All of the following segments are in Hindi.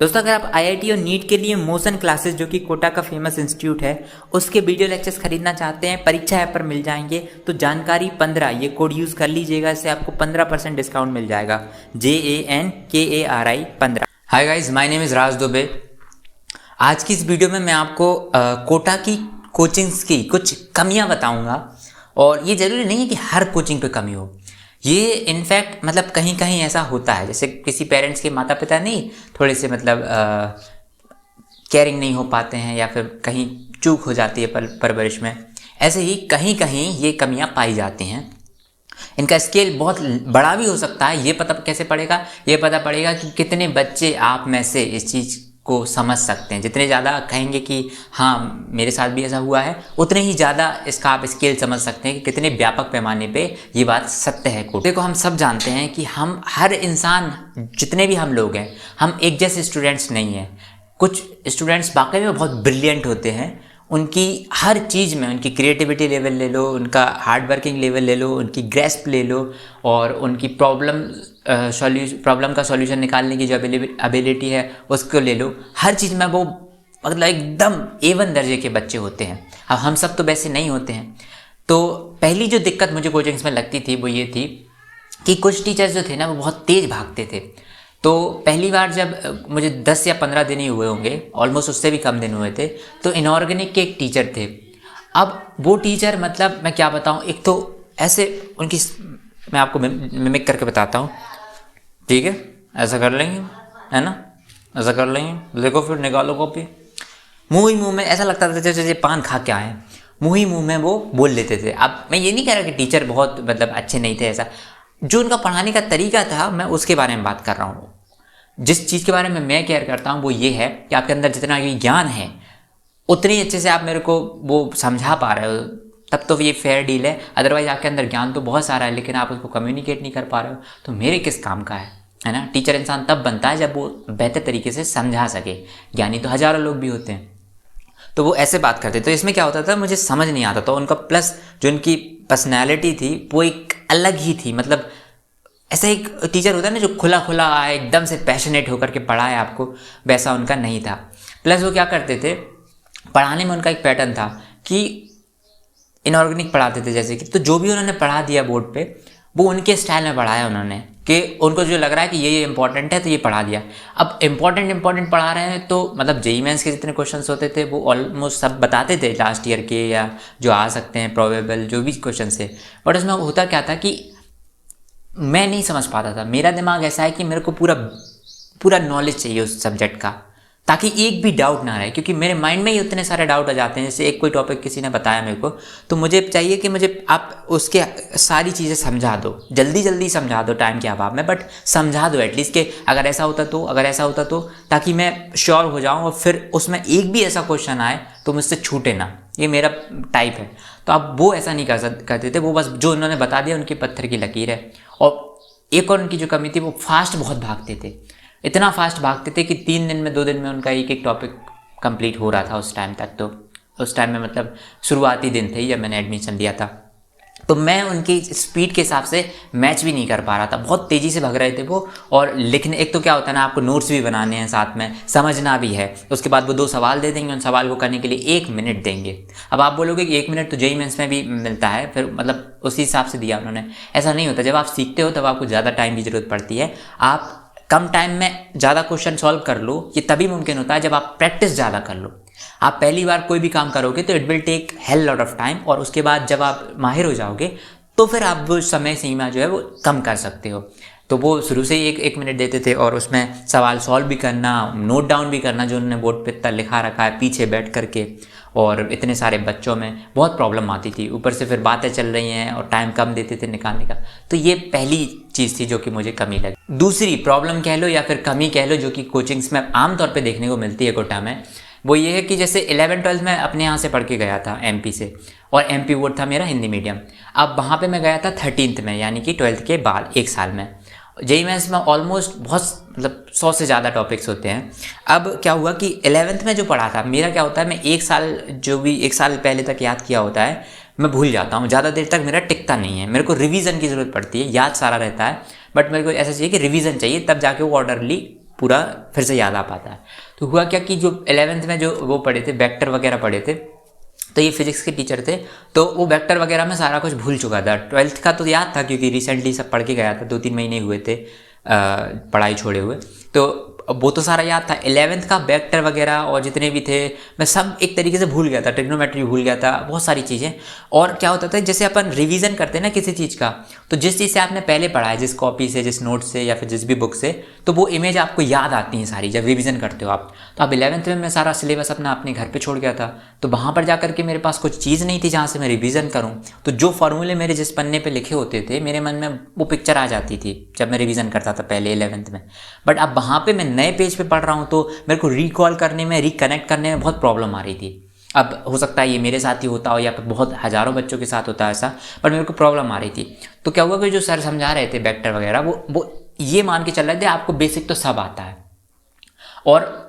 दोस्तों अगर आप आईआईटी और नीट के लिए मोशन क्लासेस जो कि कोटा का फेमस इंस्टीट्यूट है उसके वीडियो लेक्चर्स खरीदना चाहते हैं, परीक्षा ऐप पर मिल जाएंगे। तो जानकारी 15 ये कोड यूज़ कर लीजिएगा, इससे आपको 15% डिस्काउंट मिल जाएगा। JANKARI 15। Hi guys, my name is Raj Dubey. आज की इस वीडियो में मैं आपको कोटा की कोचिंग्स की कुछ कमियाँ बताऊँगा। और ये ज़रूरी नहीं है कि हर कोचिंग पे कमी हो, ये इनफैक्ट मतलब कहीं कहीं ऐसा होता है। जैसे किसी पेरेंट्स के माता पिता नहीं थोड़े से मतलब केयरिंग नहीं हो पाते हैं या फिर कहीं चूक हो जाती है परवरिश में, ऐसे ही कहीं कहीं ये कमियां पाई जाती हैं। इनका स्केल बहुत बड़ा भी हो सकता है। ये पता कैसे पड़ेगा? ये पता पड़ेगा कि कितने बच्चे आप में से इस चीज़ को समझ सकते हैं। जितने ज़्यादा कहेंगे कि हाँ मेरे साथ भी ऐसा हुआ है, उतने ही ज़्यादा इसका आप स्केल समझ सकते हैं कि कितने व्यापक पैमाने पे ये बात सत्य है। देखो, हम सब जानते हैं कि हम हर इंसान, जितने भी हम लोग हैं, हम एक जैसे स्टूडेंट्स नहीं हैं। कुछ स्टूडेंट्स वाकई में बहुत ब्रिलियंट होते हैं, उनकी हर चीज़ में उनकी क्रिएटिविटी लेवल ले लो, उनका हार्ड वर्किंग लेवल ले लो, उनकी ग्रेस्प ले लो और उनकी प्रॉब्लम का सॉल्यूशन निकालने की जो एबिलिटी है उसको ले लो। हर चीज़ में वो मतलब एकदम A1 दर्जे के बच्चे होते हैं। अब हम सब तो वैसे नहीं होते हैं। तो पहली जो दिक्कत मुझे कोचिंग्स में लगती थी वो ये थी कि कुछ टीचर्स जो थे ना वो बहुत तेज़ भागते थे। तो पहली बार जब मुझे 10 या 15 दिन ही हुए होंगे, ऑलमोस्ट उससे भी कम दिन हुए थे, तो इनऑर्गेनिक के एक टीचर थे। अब वो टीचर मतलब मैं क्या बताऊँ, एक तो ऐसे उनकी मैं आपको मिमिक करके बताता हूँ, ठीक है? ऐसा कर लेंगे, है ना? ऐसा कर लेंगे, देखो फिर निकालो कॉपी। मुँह ही मुँह में ऐसा लगता था जैसे पान खा के आए, मुँह ही मुँह में वो बोल लेते थे। अब मैं ये नहीं कह रहा कि टीचर बहुत मतलब अच्छे नहीं थे, ऐसा जो उनका पढ़ाने का तरीका था मैं उसके बारे में बात कर रहा हूँ। जिस चीज़ के बारे में मैं केयर करता हूँ वो ये है कि आपके अंदर जितना भी ज्ञान है उतनी अच्छे से आप मेरे को वो समझा पा रहे हो, तब तो ये फेयर डील है। अदरवाइज आपके अंदर ज्ञान तो बहुत सारा है लेकिन आप उसको कम्युनिकेट नहीं कर पा रहे हो, तो मेरे किस काम का है ना? टीचर इंसान तब बनता है जब वो बेहतर तरीके से समझा सके। ज्ञानी तो हज़ारों लोग भी होते हैं। तो वो ऐसे बात करते, तो इसमें क्या होता था मुझे समझ नहीं आता था। उनका प्लस जो उनकी पर्सनैलिटी थी वो एक अलग ही थी। मतलब ऐसा एक टीचर होता है ना जो खुला खुला आए, एकदम से पैशनेट होकर के पढ़ाए आपको, वैसा उनका नहीं था। प्लस वो क्या करते थे, पढ़ाने में उनका एक पैटर्न था कि इनऑर्गेनिक पढ़ाते थे। जैसे कि तो जो भी उन्होंने पढ़ा दिया बोर्ड पे वो उनके स्टाइल में पढ़ाया उन्होंने, कि उनको जो लग रहा है कि ये इंपॉर्टेंट है तो ये पढ़ा दिया। अब इंपॉर्टेंट पढ़ा रहे हैं तो मतलब जेईई मेंस के जितने क्वेश्चंस होते थे वो ऑलमोस्ट सब बताते थे लास्ट ईयर के, या जो आ सकते हैं प्रोबेबल जो भी क्वेश्चन थे। बट उसमें होता क्या था कि मैं नहीं समझ पाता था। मेरा दिमाग ऐसा है कि मेरे को पूरा नॉलेज चाहिए उस सब्जेक्ट का, ताकि एक भी डाउट ना रहे, क्योंकि मेरे माइंड में ही उतने सारे डाउट आ जाते हैं। जैसे एक कोई टॉपिक किसी ने बताया मेरे को, तो मुझे चाहिए कि मुझे आप उसके सारी चीज़ें समझा दो, जल्दी समझा दो टाइम के अभाव में, बट समझा दो एटलीस्ट कि अगर ऐसा होता तो, ताकि मैं श्योर हो जाऊँ और फिर उसमें एक भी ऐसा क्वेश्चन आए तो मुझसे छूटे ना। ये मेरा टाइप है। तो अब वो ऐसा नहीं करते थे, वो बस जो उन्होंने बता दिया उनकी पत्थर की लकीर है। और एक और उनकी जो कमी थी, वो फास्ट बहुत भागते थे। इतना फास्ट भागते थे कि 3 दिन में 2 दिन में उनका एक टॉपिक कंप्लीट हो रहा था उस टाइम तक। तो उस टाइम में मतलब शुरुआती दिन थे जब मैंने एडमिशन लिया था, तो मैं उनकी स्पीड के हिसाब से मैच भी नहीं कर पा रहा था। बहुत तेज़ी से भाग रहे थे वो। और लिखने, एक तो क्या होता है ना, आपको नोट्स भी बनाने हैं, साथ में समझना भी है। उसके बाद वो 2 सवाल दे देंगे, उन सवाल को करने के लिए 1 मिनट देंगे। अब आप बोलोगे कि 1 मिनट तो जेईई मेंस में भी मिलता है, फिर मतलब उसी हिसाब से दिया उन्होंने। ऐसा नहीं होता। जब आप सीखते हो तब आपको ज़्यादा टाइम की ज़रूरत पड़ती है। आप कम टाइम में ज़्यादा क्वेश्चन सॉल्व कर लो, ये तभी मुमकिन होता है जब आप प्रैक्टिस ज़्यादा कर लो। आप पहली बार कोई भी काम करोगे तो it will take hell lot of time, और उसके बाद जब आप माहिर हो जाओगे तो फिर आप वो समय सीमा जो है वो कम कर सकते हो। तो वो शुरू से ही 1 मिनट देते थे, और उसमें सवाल सॉल्व भी करना, नोट डाउन भी करना जो उन्होंने बोर्ड पे इतना लिखा रखा है पीछे बैठ करके। और इतने सारे बच्चों में बहुत प्रॉब्लम आती थी। ऊपर से फिर बातें चल रही हैं और टाइम कम देते थे निकालने का। तो ये पहली चीज़ थी जो कि मुझे कमी लगी। दूसरी प्रॉब्लम कह लो या फिर कमी कह लो, जो कि कोचिंग्स में आमतौर पे देखने को मिलती है कोटा में, वो ये है कि जैसे 11-12 में अपने यहाँ से पढ़ के गया था MP से, और MP बोर्ड था मेरा हिंदी मीडियम। अब वहाँ पे मैं गया था 13th में, यानी कि 12th के बाद 1 साल में। जेईई मेंस में ऑलमोस्ट बहुत मतलब 100 से ज़्यादा टॉपिक्स होते हैं। अब क्या हुआ कि 11th में जो पढ़ा था, मेरा क्या होता है, मैं 1 साल जो भी 1 साल पहले तक याद किया होता है मैं भूल जाता हूँ, ज़्यादा देर तक मेरा टिकता नहीं है। मेरे को रिवीजन की ज़रूरत पड़ती है, याद सारा रहता है बट मेरे को ऐसा चाहिए कि रिवीजन चाहिए, तब जाके वो ऑर्डरली पूरा फिर से याद आ पाता है। तो हुआ क्या कि जो 11th में जो वो पढ़े थे वेक्टर वगैरह पढ़े थे, तो ये फिजिक्स के टीचर थे, तो वो वेक्टर वगैरह में सारा कुछ भूल चुका था। 12th का तो याद था क्योंकि रिसेंटली सब पढ़ के गया था, 2-3 महीने हुए थे पढ़ाई छोड़े हुए, तो वो तो सारा याद था। 11th का वेक्टर वगैरह और जितने भी थे मैं सब एक तरीके से भूल गया था, ट्रिग्नोमेट्री भूल गया था, बहुत सारी चीज़ें। और क्या होता था जैसे अपन रिवीजन करते हैं ना किसी चीज़ का, तो जिस चीज़ से आपने पहले पढ़ा है, जिस कॉपी से, जिस नोट से या फिर जिस भी बुक से, तो वो इमेज आपको याद आती है सारी जब रिवीजन करते हो आप। तो अब 11th में मैं सारा सिलेबस अपना अपने घर पर छोड़ गया था, तो वहाँ पर जाकर के मेरे पास कुछ चीज़ नहीं थी जहाँ से मैं रिवीजन करूँ। तो जो फॉर्मूले मेरे जिस पन्ने पर लिखे होते थे मेरे मन में वो पिक्चर आ जाती थी जब मैं रिवीजन करता था पहले 11th में। बट अब वहाँ पर मैं नए पेज पर पढ़ रहा हूँ तो मेरे को रिकॉल करने में, रिकनेक्ट करने में बहुत प्रॉब्लम आ रही थी। अब हो सकता है ये मेरे साथ ही होता हो या फिर बहुत हज़ारों बच्चों के साथ होता है ऐसा, पर मेरे को प्रॉब्लम आ रही थी। तो क्या हुआ कि जो सर समझा रहे थे वेक्टर वगैरह, वो ये मान के चल रहे थे आपको बेसिक तो सब आता है। और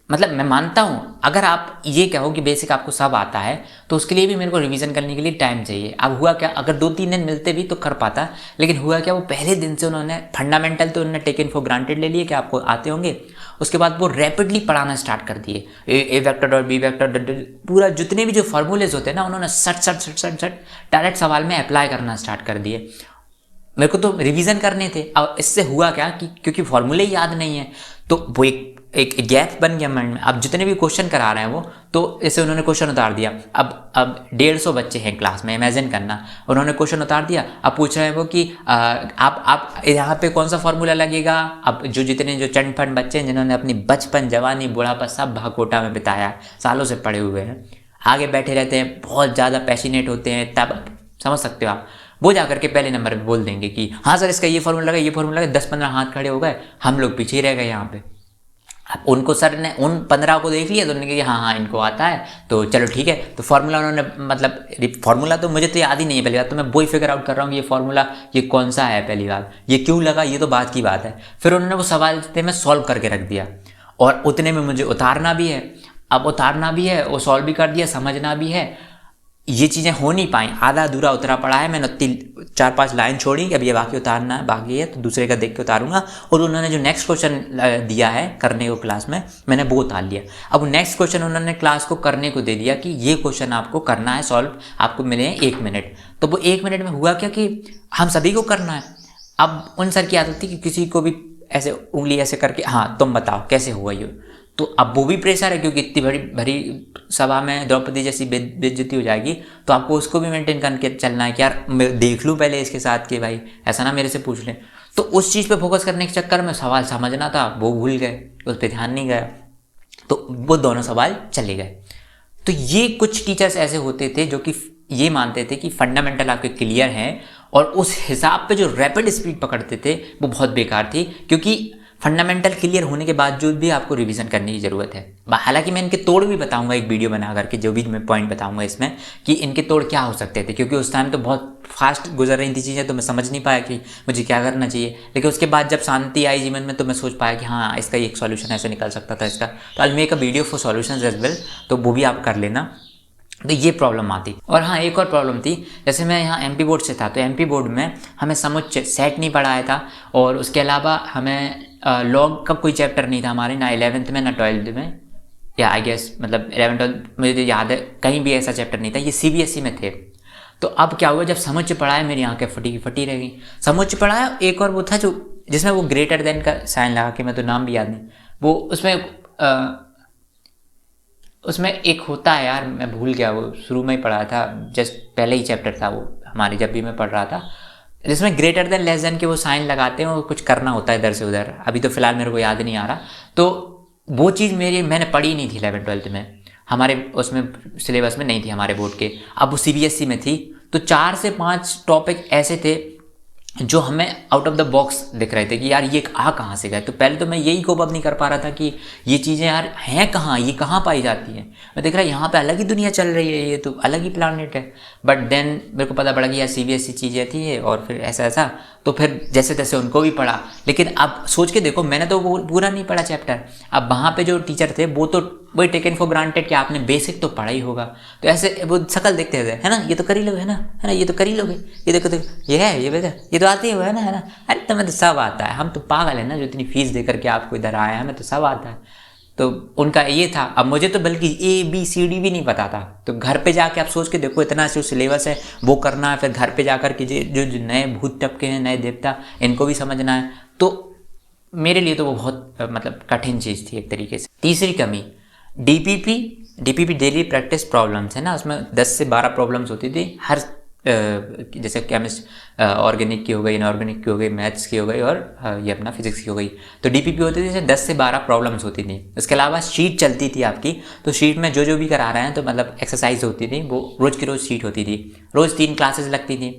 मतलब मैं मानता हूँ अगर आप ये कहो कि बेसिक आपको सब आता है तो उसके लिए भी मेरे को रिवीजन करने के लिए टाइम चाहिए। अब हुआ क्या, अगर 2-3 दिन मिलते भी तो कर पाता, लेकिन हुआ क्या, वो पहले दिन से उन्होंने फंडामेंटल तो उन्होंने टेकन फॉर ग्रांटेड ले लिए कि आपको आते होंगे। उसके बाद वो रैपिडली पढ़ाना स्टार्ट कर दिए, A vector dot B vector dot, पूरा जितने भी जो फॉर्मूलेज होते हैं ना उन्होंने सट डायरेक्ट सवाल में अप्लाई करना स्टार्ट कर दिए। मेरे को तो रिवीजन करने थे। अब इससे हुआ क्या कि क्योंकि फॉर्मूले याद नहीं है तो वो एक गैप बन गया माइंड में। अब जितने भी क्वेश्चन करा रहे हैं वो, तो ऐसे उन्होंने क्वेश्चन उतार दिया। अब 150 बच्चे हैं क्लास में, इमेजिन करना, उन्होंने क्वेश्चन उतार दिया। अब पूछ रहे हैं वो कि आप यहाँ पे कौन सा फॉर्मूला लगेगा। अब जो जितने जो चंड बच्चे हैं जिन्होंने अपनी बचपन, जवानी, बुढ़ापा सब भाकोटा में बिताया, सालों से पढ़े हुए हैं, आगे बैठे रहते हैं, बहुत ज़्यादा पैशनेट होते हैं, तब समझ सकते हो आप, वो जाकर के पहले नंबर पे बोल देंगे कि हाँ सर इसका ये फॉर्मूला लगा, ये फॉर्मूला लगा। 10-15 हाथ खड़े हो गए, हम लोग पीछे ही रह गए यहाँ पे। अब उनको सर ने उन 15 को देख लिया तो उन्होंने कहा हाँ इनको आता है तो चलो ठीक है। तो फार्मूला उन्होंने, मतलब फार्मूला तो मुझे तो याद ही नहीं है पहली बात, तो मैं वही फिगर आउट कर रहा हूँ कि ये फार्मूला ये कौन सा है, पहली बात ये क्यों लगा, ये तो बात की बात है। फिर उन्होंने वो सवाल में सॉल्व करके रख दिया और उतने में मुझे उतारना भी है। अब उतारना भी है, वो सॉल्व भी कर दिया, समझना भी है, ये चीज़ें हो नहीं पाई, आधा अधूरा उतरा पड़ा है। मैंने 4-5 लाइन छोड़ी कि अब ये बाकी उतारना है, बाकी है तो दूसरे का देख के उतारूंगा। और उन्होंने जो नेक्स्ट क्वेश्चन दिया है करने को क्लास में, मैंने वो उतार लिया। अब नेक्स्ट क्वेश्चन उन्होंने क्लास को करने को दे दिया कि ये क्वेश्चन आपको करना है सॉल्व, आपको मिले 1 मिनट। तो वो 1 मिनट में हुआ क्या कि हम सभी को करना है। अब उन सर की आदत थी कि किसी को भी ऐसे उंगली ऐसे करके हाँ तुम बताओ कैसे हुआ ये, तो अब वो भी प्रेशर है क्योंकि इतनी भरी सभा में द्रौपदी जैसी बेइज्जती हो जाएगी, तो आपको उसको भी मेंटेन करके चलना है कि यार मैं देख लूँ पहले इसके साथ कि भाई ऐसा ना मेरे से पूछ लें। तो उस चीज़ पे फोकस करने के चक्कर में सवाल समझना था वो भूल गए, उस पर ध्यान नहीं गया, तो वो दोनों सवाल चले गए। तो ये कुछ टीचर्स ऐसे होते थे जो कि ये मानते थे कि फंडामेंटल आपके क्लियर हैं और उस हिसाब पे जो रैपिड स्पीड पकड़ते थे वो बहुत बेकार थी, क्योंकि फंडामेंटल क्लियर होने के बावजूद भी आपको रिवीजन करने की ज़रूरत है। हालांकि मैं इनके तोड़ भी बताऊंगा एक वीडियो बना करके, जो भी मैं पॉइंट बताऊंगा इसमें कि इनके तोड़ क्या हो सकते थे, क्योंकि उस टाइम तो बहुत फास्ट गुजर रही थी चीज़ें, तो मैं समझ नहीं पाया कि मुझे क्या करना चाहिए। लेकिन उसके बाद जब शांति आई जीवन में तो मैं सोच पाया कि हाँ इसका एक सॉल्यूशन ऐसे निकल सकता था इसका। तो आज make a video for solutions as well, तो वो भी आप कर लेना। तो ये प्रॉब्लम आती। और हाँ एक और प्रॉब्लम थी, जैसे मैं यहाँ एमपी बोर्ड से था, तो एमपी बोर्ड में हमें समुच्चय सेट नहीं पढ़ाया था, और उसके अलावा हमें लॉग का कोई चैप्टर नहीं था हमारे, ना 11th में ना 12th में, या आई गेस मतलब 11th-12th मुझे याद है कहीं भी ऐसा चैप्टर नहीं था, ये CBSE में थे। तो अब क्या हुआ, जब समुच्चय पढ़ाया मेरी आंखें फटी की फटी रह गई। समुच्चय पढ़ाया, एक और वो था जो जिसमें वो ग्रेटर देन का साइन लगा के, मैं तो नाम भी याद नहीं, वो उसमें एक होता है यार, मैं भूल गया, वो शुरू में ही पढ़ा था, जस्ट पहले ही चैप्टर था वो हमारे जब भी मैं पढ़ रहा था, जिसमें ग्रेटर देन लेस देन के वो साइन लगाते हैं, वो कुछ करना होता है इधर से उधर, अभी तो फिलहाल मेरे को याद नहीं आ रहा। तो वो चीज़ मैंने पढ़ी नहीं थी 11th-12th में, हमारे उसमें सिलेबस में नहीं थी हमारे बोर्ड के, अब वो CBSE में थी। तो 4 से 5 टॉपिक ऐसे थे जो हमें आउट ऑफ द बॉक्स दिख रहे थे कि यार ये कहाँ से गए। तो पहले तो मैं यही कोप अप नहीं कर पा रहा था कि ये चीज़ें यार हैं कहाँ, ये कहाँ पाई जाती हैं। मैं देख रहा यहाँ पे अलग ही दुनिया चल रही है, ये तो अलग ही प्लानेट है। बट देन मेरे को पता पड़ा कि यार CBSE चीज़ें थी और फिर ऐसा, तो फिर जैसे तैसे उनको भी पढ़ा। लेकिन अब सोच के देखो, मैंने तो वो पूरा नहीं पढ़ा चैप्टर। अब वहाँ पर जो टीचर थे वो तो वही टेकन फॉर ग्रांटेड कि आपने बेसिक तो पढ़ा ही होगा, तो ऐसे वो शक्ल देखते थे, है ना, ये तो कर ही लोगे, है ना, ये तो कर ही लोगे, ये देखो तो ये है, ये बेटा ये तो आती है ना, अरे तुम्हें तो सब आता है, हम तो पागल है ना जो इतनी फीस दे करके आपको इधर आए हैं, हमें तो सब आता है। तो उनका ये था। अब मुझे तो बल्कि ABCD भी नहीं पता था, तो घर पे जाके आप सोच के देखो, इतना जो सिलेबस है वो करना है, फिर घर पे जाकर के जो नए भूत टपके हैं, नए देवता, इनको भी समझना है। तो मेरे लिए तो वो बहुत मतलब कठिन चीज़ थी एक तरीके से। तीसरी कमी, DPP डेली प्रैक्टिस प्रॉब्लम्स है ना, उसमें 10 से 12 प्रॉब्लम्स होती थी हर जैसे केमिस्ट ऑर्गेनिक की हो गई, इनऑर्गेनिक की हो गई, मैथ्स की हो गई और ये अपना फिजिक्स की हो गई। तो DPP होती थी, जैसे 10 से 12 प्रॉब्लम्स होती थी। उसके अलावा शीट चलती थी आपकी, तो शीट में जो भी करा रहे हैं, तो मतलब एक्सरसाइज होती थी, वो रोज़ की रोज़ शीट होती थी, रोज़ 3 क्लासेस लगती थी।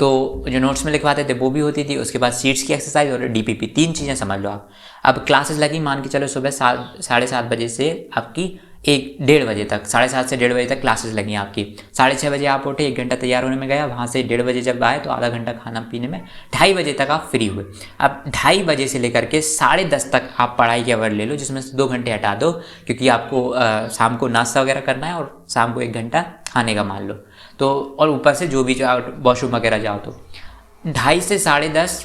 तो जो नोट्स में लिखवाते थे वो भी होती थी, उसके बाद शीट्स की एक्सरसाइज और DPP, 3 चीज़ें समझ लो आप। अब क्लासेस लगी, मान के चलो सुबह 7:30 बजे से आपकी 1-1:30 बजे तक, 7:30 से 1:30 बजे तक क्लासेस लगी आपकी। 6:30 बजे आप उठे, 1 घंटा तैयार होने में गया, वहाँ से 1:30 बजे जब आए तो आधा घंटा खाना पीने में, 2:30 बजे तक आप फ्री हुए। अब 2:30 बजे से लेकर के 10:30 तक आप पढ़ाई के अवर ले लो, जिसमें से 2 घंटे हटा दो, क्योंकि आपको शाम को नाश्ता वगैरह करना है और शाम को 1 घंटा खाने का मान लो, तो और ऊपर से जो भी जाओ वॉशरूम वगैरह जाओ, तो 2:30 से 10:30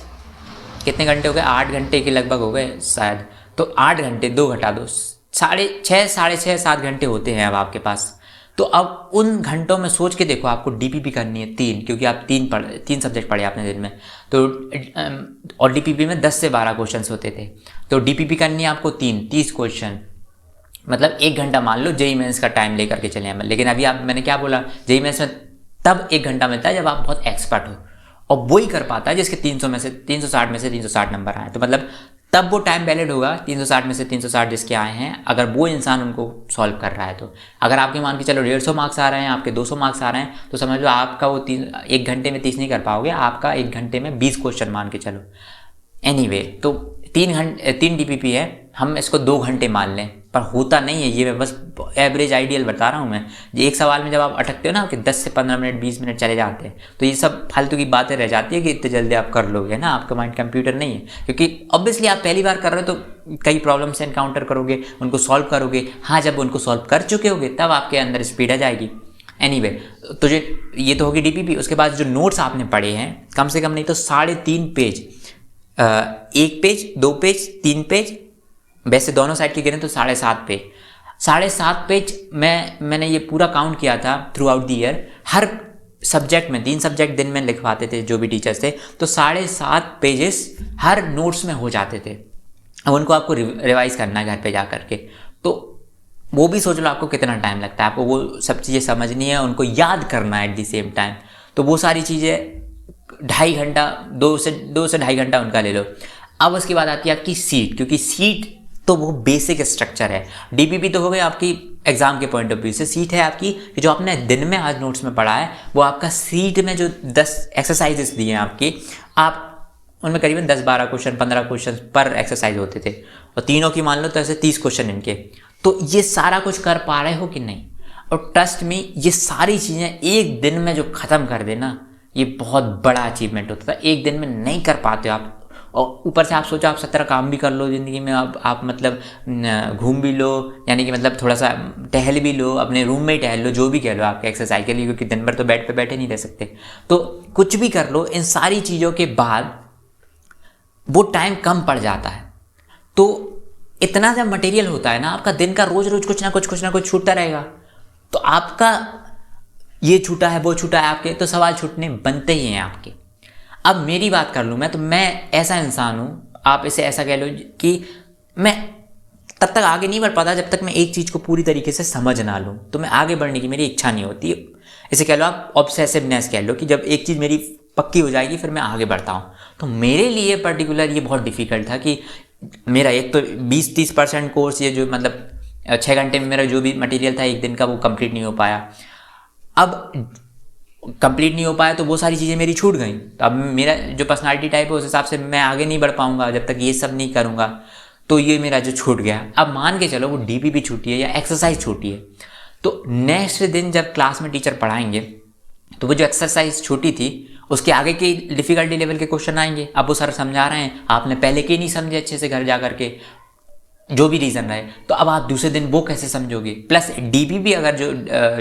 कितने घंटे हो गए, 8 घंटे के लगभग हो गए शायद। तो 8 घंटे 2 घटा दो, 6:30 6:30 7 घंटे होते हैं अब आपके पास। तो अब उन घंटों में सोच के देखो, आपको DPP करनी है 3, क्योंकि आप 3 सब्जेक्ट पढ़े आपने दिन में, तो और DPP में 10 से 12 क्वेश्चन होते थे। तो DPP करनी है आपको 30 क्वेश्चन, मतलब 1 घंटा मान लो JEE मेंस का टाइम लेकर के चले हैं। लेकिन अभी मैंने क्या बोला, JEE मेंस में तब 1 घंटा मिलता है जब आप बहुत एक्सपर्ट हो, और वो ही कर पाता है जिसके 360 में से 360 नंबर आए। तो मतलब तब वो टाइम वैलिड होगा, 360 में से 360 जिसके आए हैं, अगर वो इंसान उनको सॉल्व कर रहा है। तो अगर आपके मान के चलो 150 मार्क्स आ रहे हैं, आपके 200 मार्क्स आ रहे हैं, तो समझ लो आपका वो 1 घंटे में 30 नहीं कर पाओगे, आपका 1 घंटे में 20 क्वेश्चन मान के चलो। एनीवे, तो 3 DPP है, हम इसको 2 घंटे मान लें, पर होता नहीं है ये, मैं बस एवरेज आइडियल बता रहा हूँ मैं। ये एक सवाल में जब आप अटकते हो ना कि 10 से 15 मिनट 20 मिनट चले जाते हैं, तो ये सब फालतू की बातें रह जाती है कि इतने जल्दी आप कर लोगे ना, आपका माइंड कंप्यूटर नहीं है, क्योंकि ऑब्वियसली आप पहली बार कर रहे हो तो कई प्रॉब्लम से एनकाउंटर करोगे, उनको सॉल्व करोगे। हाँ, जब उनको सॉल्व कर चुके होगे तब आपके अंदर स्पीड आ जाएगी। एनीवे, तो जो ये तो होगी DPP। उसके बाद जो नोट्स आपने पढ़े हैं, कम से कम नहीं तो 3.5 पेज, 1 पेज, 2 पेज, 3 पेज, वैसे दोनों साइड के गिने तो 7.5 पेज। 7.5 पेज मैंने ये पूरा काउंट किया था through out the year. Her subject में 3 सब्जेक्ट दिन में लिखवाते थे जो भी टीचर्स थे, तो 7.5 पेजेस हर नोट्स में हो जाते थे। अब उनको आपको रिवाइज करना है घर पे जा करके, तो वो भी सोच लो आपको कितना टाइम लगता है। आपको वो सब चीज़ें समझनी है, उनको याद करना है एट द सेम टाइम, तो वो सारी चीज़ें 2.5 घंटा, 2 से 2.5 घंटा उनका ले लो। अब उसके बाद आती है आपकी सीट, क्योंकि सीट तो वो बेसिक स्ट्रक्चर है। DPP तो हो गई आपकी एग्जाम के पॉइंट ऑफ व्यू से, सीट है आपकी कि जो आपने दिन में आज नोट्स में पढ़ा है, वो आपका सीट में जो 10 एक्सरसाइजेस दिए हैं आपकी, आप उनमें करीबन 10-12 क्वेश्चन, 15 क्वेश्चन पर एक्सरसाइज होते थे, और तीनों की मान लो तो ऐसे 30 क्वेश्चन इनके। तो ये सारा कुछ कर पा रहे हो कि नहीं? और ट्रस्ट में ये सारी चीज़ें एक दिन में जो ख़त्म कर देना, ये बहुत बड़ा अचीवमेंट होता था। एक दिन में नहीं कर पाते हो आप, और ऊपर से आप सोचो आप 17 काम भी कर लो ज़िंदगी में, आप मतलब घूम भी लो, यानी कि मतलब थोड़ा सा टहल भी लो, अपने रूम में ही टहल लो, जो भी कह लो आपके एक्सरसाइज के लिए, क्योंकि दिन भर तो बेड पे बैठे नहीं रह सकते। तो कुछ भी कर लो, इन सारी चीज़ों के बाद वो टाइम कम पड़ जाता है। तो इतना जब मटेरियल होता है ना, आपका दिन का रोज रोज कुछ ना कुछ छूटता रहेगा, तो आपका ये छूटा है वो छूटा है आपके, तो सवाल छूटने बनते ही हैं आपके। अब मेरी बात कर लूँ मैं, तो मैं ऐसा इंसान हूँ, आप इसे ऐसा कह लो कि मैं तब तक आगे नहीं बढ़ पाता जब तक मैं एक चीज़ को पूरी तरीके से समझ ना लूँ, तो मैं आगे बढ़ने की मेरी इच्छा नहीं होती। इसे कह लो आप ऑब्सेसिवनेस कह लो, कि जब एक चीज़ मेरी पक्की हो जाएगी फिर मैं आगे बढ़ता हूँ। तो मेरे लिए पर्टिकुलर ये बहुत डिफ़िकल्ट था कि मेरा एक तो 20-30% कोर्स, ये जो मतलब 6 घंटे में मेरा जो भी मटेरियल था एक दिन का, वो कंप्लीट नहीं हो पाया। अब कंप्लीट नहीं हो पाया तो वो सारी चीज़ें मेरी छूट गई। तो अब मेरा जो पर्सनालिटी टाइप है उस हिसाब से मैं आगे नहीं बढ़ पाऊंगा जब तक ये सब नहीं करूंगा। तो ये मेरा जो छूट गया, अब मान के चलो वो DPP छूटी है या एक्सरसाइज छूटी है, तो नेक्स्ट दिन जब क्लास में टीचर पढ़ाएंगे तो वो जो एक्सरसाइज छूटी थी उसके आगे के डिफ़िकल्टी लेवल के क्वेश्चन आएंगे। अब वो सर समझा रहे हैं, आपने पहले के नहीं समझे अच्छे से घर जा करके, जो भी रीज़न रहे, तो अब आप दूसरे दिन वो कैसे समझोगे। प्लस डीपीपी अगर जो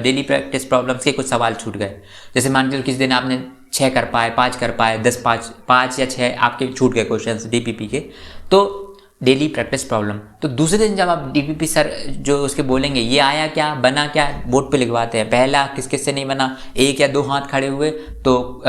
डेली प्रैक्टिस प्रॉब्लम्स के कुछ सवाल छूट गए, जैसे मान लो किसी दिन आपने 6 कर पाए, 5 कर पाए, 10 5 या 6 आपके छूट गए क्वेश्चंस डीपीपी के, तो डेली प्रैक्टिस प्रॉब्लम, तो दूसरे दिन जब आप डीपीपी सर जो उसके बोलेंगे ये आया क्या, बना क्या, बोर्ड पे लिखवाते हैं, पहला किस किस से नहीं बना, 1 या 2 हाथ खड़े हुए तो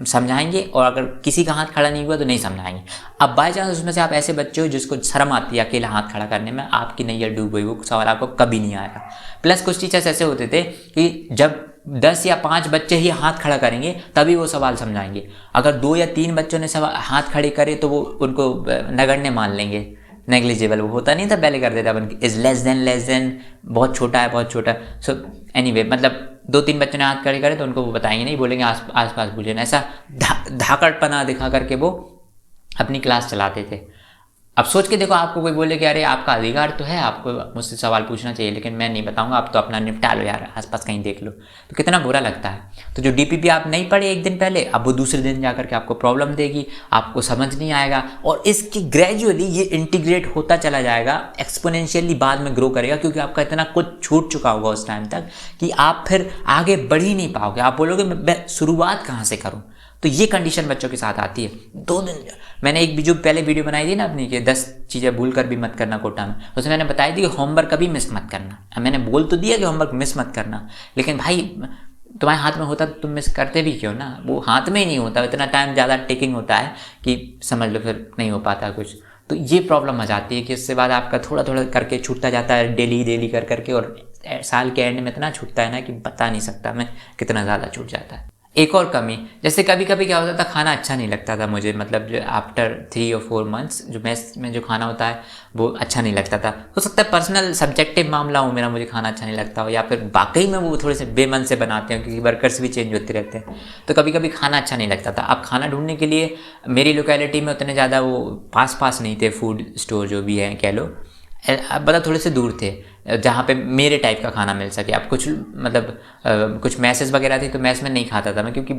समझाएंगे, और अगर किसी का हाथ खड़ा नहीं हुआ तो नहीं समझाएंगे। अब बाय चांस उसमें से आप ऐसे बच्चे हो जिसको शर्म आती है अकेला हाथ खड़ा करने में, आपकी नैया डूब गई, वो सवाल आपको कभी नहीं आएगा। प्लस कुछ टीचर्स ऐसे होते थे कि जब 10 या 5 बच्चे ही हाथ खड़ा करेंगे तभी वो सवाल समझाएंगे, अगर 2 या 3 बच्चों ने सवाल हाथ खड़े करे तो वो उनको नगण्य मान लेंगे, नेग्लिजिबल, वो होता नहीं था पहले कर देता अपन, इज लेस देन, बहुत छोटा है, बहुत छोटा। सो एनीवे, मतलब 2-3 बच्चों ने हाथ खड़े करे तो उनको वो बताएंगे नहीं, बोलेंगे आस पास पूछे ना, ऐसा धाकड़पना दिखा करके वो अपनी क्लास चलाते थे। अब सोच के देखो, आपको कोई बोले कि अरे आपका अधिकार तो है, आपको मुझसे सवाल पूछना चाहिए, लेकिन मैं नहीं बताऊंगा, आप तो अपना निपटा लो यार, आसपास कहीं देख लो, तो कितना बुरा लगता है। तो जो डीपीपी आप नहीं पढ़े एक दिन पहले, अब वो दूसरे दिन जाकर के आपको प्रॉब्लम देगी, आपको समझ नहीं आएगा, और इसकी ग्रेजुअली ये इंटीग्रेट होता चला जाएगा, एक्सपोनेंशियली बाद में ग्रो करेगा, क्योंकि आपका इतना कुछ छूट चुका होगा उस टाइम तक कि आप फिर आगे बढ़ ही नहीं पाओगे। आप बोलोगे मैं शुरुआत कहाँ से करूँ। तो ये कंडीशन बच्चों के साथ आती है। 2 दिन मैंने एक जो पहले वीडियो बनाई थी ना अपनी कि 10 चीज़ें भूल कर भी मत करना कोटा में, उसमें मैंने बताई थी कि होमवर्क कभी मिस मत करना। मैंने बोल तो दिया कि होमवर्क मिस मत करना, लेकिन भाई तुम्हारे हाथ में होता तो तुम मिस करते भी क्यों ना, वो हाथ में ही नहीं होता, इतना टाइम ज़्यादा टेकिंग होता है कि समझ लो फिर नहीं हो पाता कुछ। तो ये प्रॉब्लम आ जाती है कि इससे बाद आपका थोड़ा थोड़ा करके छूटता जाता है, डेली कर करके, और साल के एंड में इतना छूटता है ना कि बता नहीं सकता मैं कितना ज़्यादा छूट जाता है। एक और कमी, जैसे कभी कभी क्या होता था, खाना अच्छा नहीं लगता था मुझे, मतलब जो आफ्टर 3 और 4 मंथ्स जो मेस में जो खाना होता है वो अच्छा नहीं लगता था। हो सकता है पर्सनल सब्जेक्टिव मामला हो मेरा, मुझे खाना अच्छा नहीं लगता हो, या फिर वाकई में वो थोड़े से बेमन से बनाते हैं, क्योंकि वर्कर्स भी चेंज होते रहते हैं, तो कभी कभी खाना अच्छा नहीं लगता था। अब खाना ढूंढने के लिए मेरी लोकेलिटी में उतने ज़्यादा वो पास नहीं थे फूड स्टोर जो भी है कह लो, अब बता थोड़े से दूर थे जहाँ पे मेरे टाइप का खाना मिल सके। अब कुछ मतलब कुछ मैसेज वगैरह थी तो मैस में नहीं खाता था मैं, क्योंकि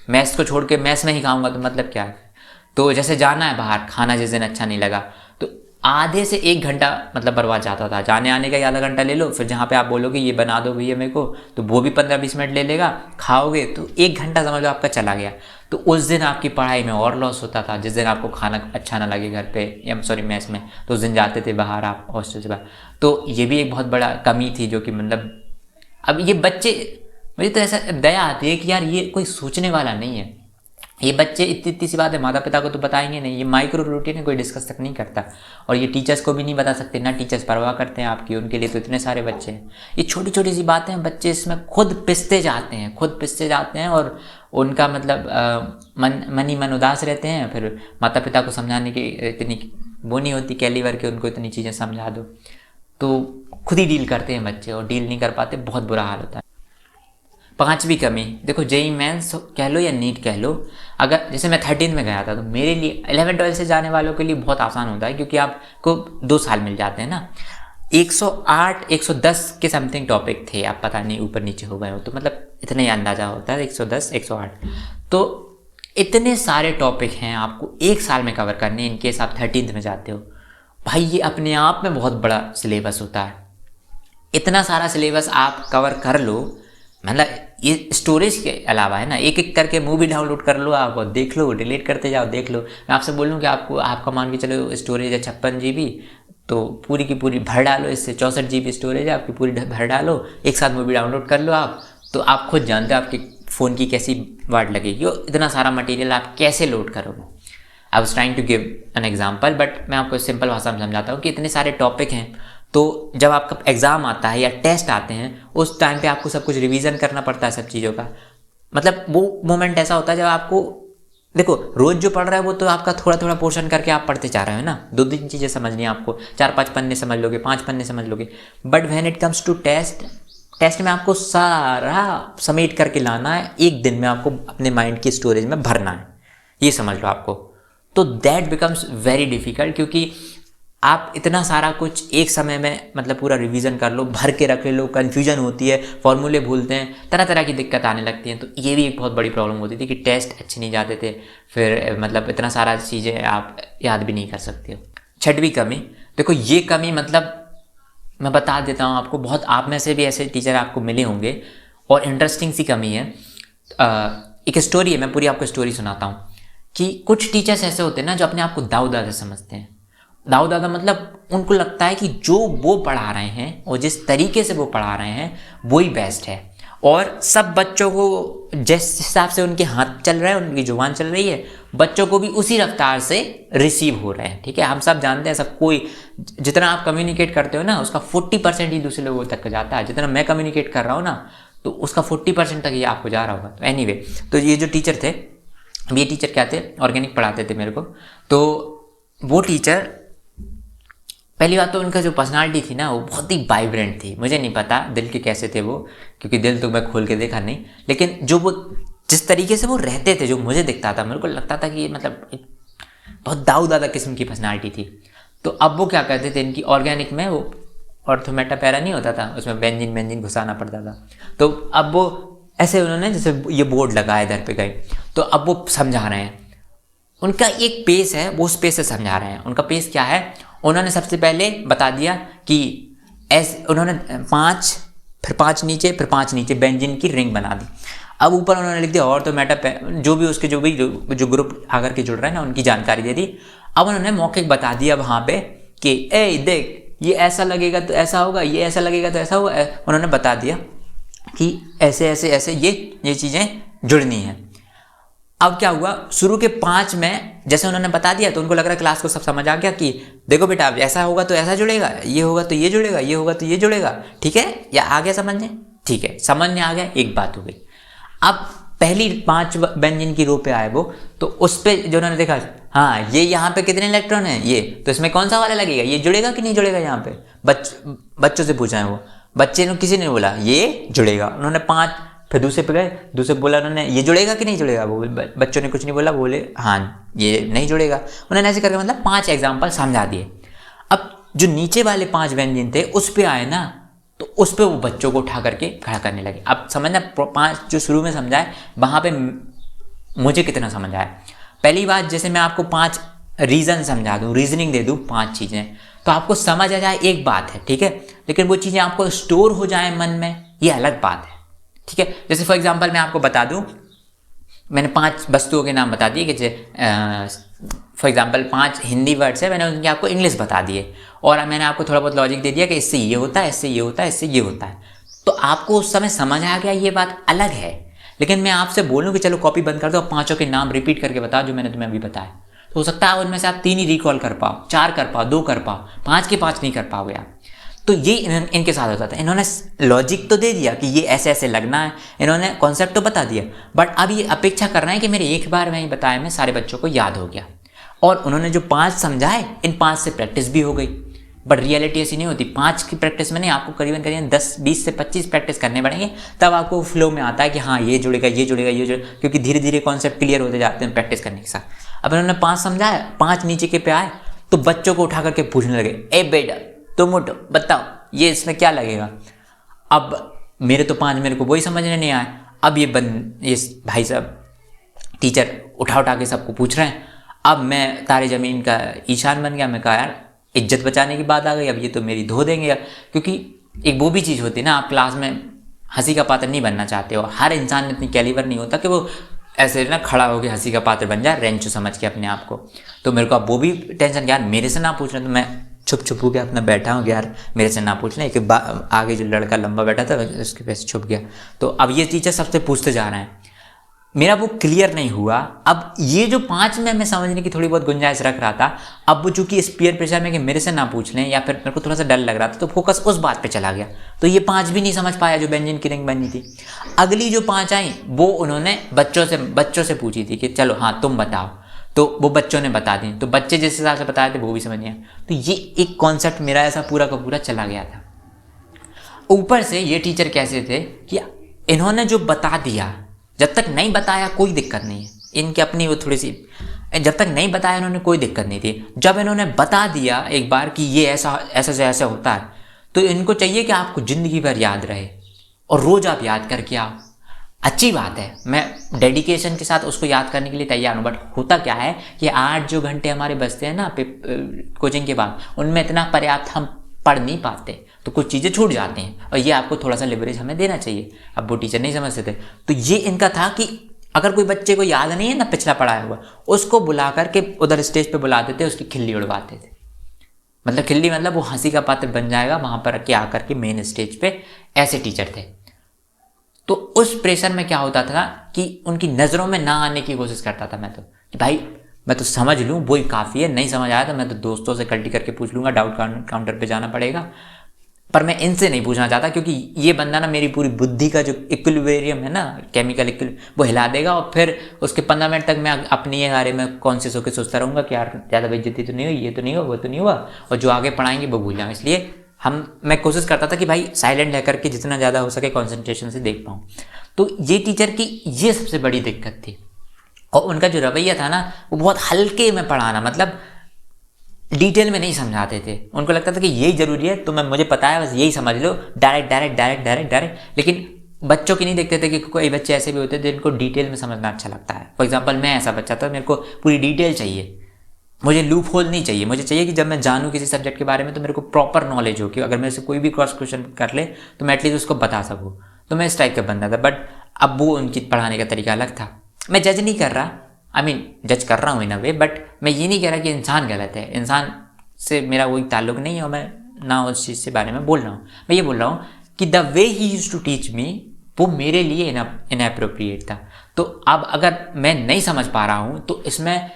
मैस को छोड़ के मैस में ही खाऊंगा तो मतलब क्या है। तो जैसे जाना है बाहर, खाना जिस दिन अच्छा नहीं लगा तो आधे से 1 घंटा मतलब बर्बाद जाता था, जाने आने का ही आधा घंटा ले लो, फिर जहाँ पे आप बोलोगे ये बना दो भैया मेरे को, तो वो भी 15-20 मिनट ले लेगा, खाओगे तो 1 घंटा समझ लो आपका चला गया। तो उस दिन आपकी पढ़ाई में और लॉस होता था। जिस दिन आपको खाना अच्छा ना लगे घर पे या सॉरी मैस में, तो उस दिन जाते थे बाहर आप हॉस्टल से बाहर। तो ये भी एक बहुत बड़ा कमी थी जो कि मतलब अब ये बच्चे, मुझे तो ऐसा दया आती है कि यार ये कोई सोचने वाला नहीं है। ये बच्चे इतनी सी बात है माता पिता को तो बताएंगे नहीं, ये माइक्रो रूटीन कोई डिस्कस तक नहीं करता, और ये टीचर्स को भी नहीं बता सकते ना, टीचर्स परवाह करते हैं आपकी, उनके लिए तो इतने सारे बच्चे हैं। ये छोटी छोटी सी बातें हैं, बच्चे इसमें खुद पिसते जाते हैं और उनका मतलब मन ही मन उदास रहते हैं। फिर माता पिता को समझाने की इतनी वो नहीं होती कैलिवर के उनको इतनी चीज़ें समझा दो, तो खुद ही डील करते हैं बच्चे, और डील नहीं कर पाते, बहुत बुरा हाल होता है। 5वीं कमी, देखो जेईई मेंस कह लो या नीट कह लो, अगर जैसे मैं 13 में गया था तो मेरे लिए 11-12 से जाने वालों के लिए बहुत आसान होता है, क्योंकि आपको 2 साल मिल जाते हैं ना। 108-110 के समथिंग टॉपिक थे, आप पता नहीं ऊपर नीचे हो गए हो, तो मतलब इतना ही अंदाजा होता है 110-108। तो इतने सारे टॉपिक हैं आपको 1 साल में कवर करने, इनकेस आप 13th में जाते हो। भाई ये अपने आप में बहुत बड़ा सिलेबस होता है। इतना सारा सिलेबस आप कवर कर लो, मतलब ये स्टोरेज के अलावा है ना, एक एक करके मूवी डाउनलोड कर लो, आप देख लो, डिलीट करते जाओ, देख लो। मैं आपसे बोलूँ कि आपका मान के चलो स्टोरेज है 56 GB, तो पूरी की पूरी भर डालो, इससे 64 GB स्टोरेज है आपकी, पूरी भर डालो, एक साथ मूवी डाउनलोड कर लो आप, तो आप खुद जानते हो आपके फ़ोन की कैसी वाट लगेगी, और इतना सारा मटेरियल आप कैसे लोड करोगे। I was trying to give an example, but मैं आपको सिंपल भाषा में समझाता हूँ कि इतने सारे टॉपिक हैं, तो जब आपका एग्ज़ाम आता है या टेस्ट आते हैं उस टाइम पे आपको सब कुछ रिवीजन करना पड़ता है सब चीज़ों का। मतलब वो मोमेंट ऐसा होता है जब आपको, देखो रोज़ जो पढ़ रहा है वो तो आपका थोड़ा थोड़ा पोर्शन करके आप पढ़ते जा रहे हो ना, 2-3 चीज़ें समझनी है आपको, 4-5 पन्ने समझ लोगे, 5 पन्ने समझ लोगे, but when it comes to test में आपको सारा समेट करके लाना है, 1 दिन में आपको अपने माइंड की स्टोरेज में भरना है, ये समझ लो आपको। तो दैट बिकम्स वेरी डिफ़िकल्ट, क्योंकि आप इतना सारा कुछ एक समय में मतलब पूरा रिवीजन कर लो, भर के रख लो, कन्फ्यूजन होती है, फॉर्मूले भूलते हैं, तरह तरह की दिक्कत आने लगती हैं। तो ये भी एक बहुत बड़ी प्रॉब्लम होती थी कि टेस्ट अच्छे नहीं जाते थे, फिर मतलब इतना सारा चीज़ें आप याद भी नहीं कर सकते हो। 6वीं कमी, देखो ये कमी मतलब मैं बता देता हूँ आपको, बहुत आप में से भी ऐसे टीचर आपको मिले होंगे, और इंटरेस्टिंग सी कमी है। एक स्टोरी है, मैं पूरी आपको स्टोरी सुनाता हूँ कि कुछ टीचर्स ऐसे होते हैं ना जो अपने आप को दाऊ दादा समझते हैं। दाऊ दादा मतलब उनको लगता है कि जो वो पढ़ा रहे हैं और जिस तरीके से वो पढ़ा रहे हैं वही बेस्ट है, और सब बच्चों को जिस हिसाब से उनके हाथ चल रहा है, उनकी जुबान चल रही है, बच्चों को भी उसी रफ्तार से रिसीव हो रहे हैं। ठीक है, हम सब जानते हैं, सब कोई जितना आप कम्युनिकेट करते हो ना उसका 40% ही दूसरे लोगों तक जाता है। जितना मैं कम्युनिकेट कर रहा हूँ ना तो उसका 40% तक ये आपको जा रहा होगा। तो एनीवे, तो ये जो टीचर थे, ये टीचर क्या थे, ऑर्गेनिक पढ़ाते थे मेरे को। तो वो टीचर, पहली बात तो उनका जो पर्सनालिटी थी ना वो बहुत ही वाइब्रेंट थी। मुझे नहीं पता दिल के कैसे थे वो, क्योंकि दिल तो मैं खोल के देखा नहीं, लेकिन जो वो जिस तरीके से वो रहते थे, जो मुझे दिखता था, मेरे को लगता था कि ये मतलब बहुत दाऊ दादा किस्म की पर्सनालिटी थी। तो अब वो क्या करते थे, इनकी ऑर्गेनिक में वो ऑर्थोमेटा पैरा नहीं होता था, उसमें बेंजीन घुसाना पड़ता था। तो अब वो ऐसे उन्होंने जैसे ये बोर्ड लगाया इधर पे गए, तो अब वो समझा रहे हैं। उनका एक पेस है, वो उस पेस से समझा रहे हैं। उनका पेस क्या है, उन्होंने सबसे पहले बता दिया कि ऐसे उन्होंने 5 फिर 5 नीचे फिर 5 नीचे बेंजीन की रिंग बना दी। अब ऊपर उन्होंने लिख दिया ऑर्थोमेटा, जो भी उसके जो ग्रुप आकर के जुड़ रहे हैं ना उनकी जानकारी दे दी। अब उन्होंने मौखिक बता दिया वहाँ पे कि ए देख, ये ऐसा लगेगा तो ऐसा होगा, ये ऐसा लगेगा तो ऐसा होगा। उन्होंने बता दिया कि ऐसे ऐसे ऐसे ये चीज़ें जुड़नी है। अब क्या हुआ, शुरू के 5 में जैसे उन्होंने बता दिया तो उनको लग रहा है क्लास को सब समझ आ गया कि देखो बेटा अब ऐसा होगा तो ऐसा जुड़ेगा, ये होगा तो ये जुड़ेगा, ये होगा तो ये जुड़ेगा। ठीक है, या आ गया समझ में? ठीक है, समझ में आ गया, एक बात हो गई। अब पहली 5 बेंजीन की रो पे आए वो, तो उस पे जो उन्होंने देखा, हाँ ये यहाँ पे कितने इलेक्ट्रॉन है, ये तो इसमें कौन सा वाला लगेगा, ये जुड़ेगा कि नहीं जुड़ेगा। यहाँ पे बच्चों से पूछा है वो, बच्चे ने किसी ने बोला ये जुड़ेगा, उन्होंने 5, फिर दूसरे पे गए, दूसरे बोला उन्होंने ये जुड़ेगा कि नहीं जुड़ेगा, वो बच्चों ने कुछ नहीं बोला, बोले हाँ ये नहीं जुड़ेगा। उन्होंने ऐसे करके मतलब 5 एग्जाम्पल समझा दिए। अब जो नीचे वाले 5 व्यंजन थे उस पे आए ना, तो उस पे वो बच्चों को उठा करके खड़ा करने लगे। अब समझना, 5 जो शुरू में समझाए वहाँ पे मुझे कितना समझ आया। पहली बात, जैसे मैं आपको 5 रीज़न समझा दूँ, रीजनिंग दे दूँ 5 चीज़ें, तो आपको समझ आ जाए एक बात है, ठीक है, लेकिन वो चीज़ें आपको स्टोर हो जाए मन में, ये अलग बात है। ठीक है, जैसे फॉर एग्जांपल मैं आपको बता दूं, मैंने 5 वस्तुओं के नाम बता दिए कि फॉर एग्जांपल 5 हिंदी वर्ड्स है, मैंने उनके आपको इंग्लिश बता दिए, और मैंने आपको थोड़ा बहुत लॉजिक दे दिया कि इससे ये होता है, इससे ये होता है, इससे ये होता है। तो आपको उस समय समझ आ गया, ये बात अलग है। लेकिन मैं आपसे बोलूँ कि चलो कॉपी बंद कर दो, 5 के नाम रिपीट करके बताओ जो मैंने तुम्हें अभी बताया, तो हो सकता है उनमें से आप 3 ही रिकॉल कर पाओ, 4 कर पाओ, 2 कर पाओ, 5 के 5 नहीं कर पाओगे आप। तो ये इनके साथ होता था। इन्होंने लॉजिक तो दे दिया कि ये ऐसे ऐसे लगना है, इन्होंने कॉन्सेप्ट तो बता दिया, बट अब ये अपेक्षा कर रहे हैं कि मेरे एक बार में ही बताया में सारे बच्चों को याद हो गया। और उन्होंने जो 5 समझाए, इन 5 से प्रैक्टिस भी हो गई। बट रियलिटी ऐसी नहीं होती। 5 की प्रैक्टिस में नहीं, आपको करीबन 10, 20 से 25 प्रैक्टिस करने पड़ेंगे, तब आपको फ्लो में आता है कि हाँ ये जुड़ेगा, ये जुड़ेगा, ये जुड़ेगा, क्योंकि धीरे धीरे कॉन्सेप्ट क्लियर होते जाते हैं प्रैक्टिस करने के साथ। अब इन्होंने 5 समझाया, 5 नीचे के पे आए, तो बच्चों को उठा करके पूछने लगे, ए बेटा तुम उठो, बताओ ये इसमें क्या लगेगा। अब मेरे तो 5 मेरे को वही समझने नहीं आए। अब ये भाई साहब टीचर उठा के सबको पूछ रहे हैं। अब मैं तारे ज़मीन का ईशान बन गया। मैं कहा यार इज्जत बचाने की बात आ गई, अब ये तो मेरी धो देंगे यार। क्योंकि एक वो भी चीज़ होती है ना, आप क्लास में हंसी का पात्र नहीं बनना चाहते हो। हर इंसान में इतनी कैलिबर नहीं होता कि वो ऐसे ना खड़ा होकर हंसी का पात्र बन जाए, रेंचो समझ के अपने आप को। तो मेरे को अब वो भी टेंशन, यार मेरे से ना पूछ रहे, तो मैं छुप के अपना बैठा हूँ कि यार मेरे से ना पूछ लें। कि आगे जो लड़का लंबा बैठा था उसके पास छुप गया। तो अब ये टीचर सबसे पूछते जा रहे हैं, मेरा वो क्लियर नहीं हुआ। अब ये जो 5 में मैं समझने की थोड़ी बहुत गुंजाइश रख रहा था, अब वो चूंकि इस पीयर प्रेशर में कि मेरे से ना पूछ लें, या फिर मेरे को थोड़ा सा डर लग रहा था, तो फोकस उस बात पे चला गया। तो ये 5 भी नहीं समझ पाया जो बेंजीन की रिंग बनी थी। अगली जो 5 आई वो उन्होंने बच्चों से पूछी थी कि चलो हाँ तुम बताओ, तो वो बच्चों ने बता दी। तो बच्चे जिस हिसाब से बताए थे वो भी समझ गए। तो ये एक कॉन्सेप्ट मेरा ऐसा पूरा का पूरा चला गया था। ऊपर से ये टीचर कैसे थे कि इन्होंने जो बता दिया, जब तक नहीं बताया कोई दिक्कत नहीं है, इनकी अपनी वो थोड़ी सी, जब तक नहीं बताया इन्होंने कोई दिक्कत नहीं थी। जब इन्होंने बता दिया एक बार कि ये ऐसा होता है, तो इनको चाहिए कि आपको ज़िंदगी भर याद रहे और रोज़ आप याद करके आओ। अच्छी बात है, मैं डेडिकेशन के साथ उसको याद करने के लिए तैयार हूँ। बट होता क्या है कि 8 जो घंटे हमारे बचते हैं ना कोचिंग के बाद, उनमें इतना पर्याप्त हम पढ़ नहीं पाते, तो कुछ चीज़ें छूट जाती हैं, और ये आपको थोड़ा सा लिवरेज हमें देना चाहिए। अब वो टीचर नहीं समझते थे, तो ये इनका था कि अगर कोई बच्चे को याद नहीं है ना पिछला पढ़ाया हुआ, उसको बुला करके उधर स्टेज पे बुलाते थे, उसकी खिल्ली उड़वाते थे। मतलब खिल्ली मतलब वो हंसी का पात्र बन जाएगा वहाँ पर के आकर के मेन स्टेज पे, ऐसे टीचर थे। तो उस प्रेशर में क्या होता था कि उनकी नज़रों में ना आने की कोशिश करता था मैं तो, कि भाई मैं तो समझ लूँ वही काफ़ी है, नहीं समझ आया तो मैं तो दोस्तों से कल्टी करके पूछ लूँगा, डाउट काउंटर पे जाना पड़ेगा। पर मैं इनसे नहीं पूछना चाहता, क्योंकि ये बंदा ना मेरी पूरी बुद्धि का जो इक्विलिब्रियम है ना, केमिकल वो हिला देगा, और फिर उसके 15 मिनट तक मैं अपनी बारे में कॉन्शियस होकर सोचता रहूँगा कि यार ज़्यादा बेइज्जती तो नहीं हुई, ये तो नहीं हुआ, वो तो नहीं हुआ, और जो आगे पढ़ाएंगे वो भूल जाऊँ। इसलिए मैं कोशिश करता था कि भाई साइलेंट रह करके जितना ज़्यादा हो सके कॉन्सेंट्रेशन से देख पाऊँ। तो ये टीचर की ये सबसे बड़ी दिक्कत थी। और उनका जो रवैया था ना, वो बहुत हल्के में पढ़ाना, मतलब डिटेल में नहीं समझाते थे। उनको लगता था कि यही ज़रूरी है, तो मुझे पता है बस यही समझ लो, direct direct direct direct direct. लेकिन बच्चों की नहीं देखते थे कि कोई बच्चे ऐसे भी होते थे जिनको डिटेल में समझना अच्छा लगता है। फॉर एग्जाम्पल मैं ऐसा बच्चा था, मेरे को पूरी डिटेल चाहिए, मुझे लूप होल नहीं चाहिए। मुझे चाहिए कि जब मैं जानूँ किसी सब्जेक्ट के बारे में तो मेरे को प्रॉपर नॉलेज हो, कि अगर मेरे से कोई भी क्रॉस क्वेश्चन कर ले तो मैं एटलीस्ट उसको बता सकूँ। तो मैं इस टाइप का बंदा था। बट अब वो उनकी पढ़ाने का तरीका अलग था। मैं जज नहीं कर रहा, जज कर रहा हूँ इन अ वे, बट मैं ये नहीं कह रहा कि इंसान गलत है। इंसान से मेरा कोई ताल्लुक नहीं है, और मैं ना उस चीज़ से बारे में बोल रहा हूँ। मैं ये बोल रहा हूँ कि the way he used to teach me, वो मेरे लिए इनएप्रोप्रिएट था। तो अब अगर मैं नहीं समझ पा रहा हूँ तो इसमें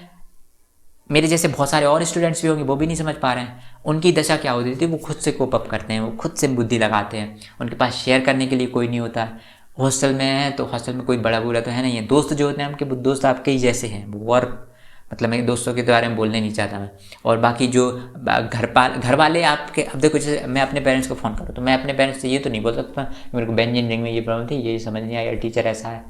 मेरे जैसे बहुत सारे और स्टूडेंट्स भी होंगे, वो भी नहीं समझ पा रहे हैं। उनकी दशा क्या होती थी, वो खुद से कोप अप करते हैं, वो खुद से बुद्धि लगाते हैं, उनके पास शेयर करने के लिए कोई नहीं होता है। हॉस्टल में है तो हॉस्टल में कोई बड़ा बुरा तो है नहीं है। दोस्त जो होते हैं आपके, दोस्त आपके ही जैसे हैं वो, और मतलब मेरे दोस्तों के बारे में बोलने नहीं चाहता मैं। और बाकी जो घर वाले आपके, अब देखो जैसे मैं अपने पेरेंट्स को फ़ोन करूँ तो मैं अपने पेरेंट्स से ये तो नहीं बोल सकता मेरे को इंजीनियरिंग में ये प्रॉब्लम थी, ये समझ नहीं आया, टीचर ऐसा है।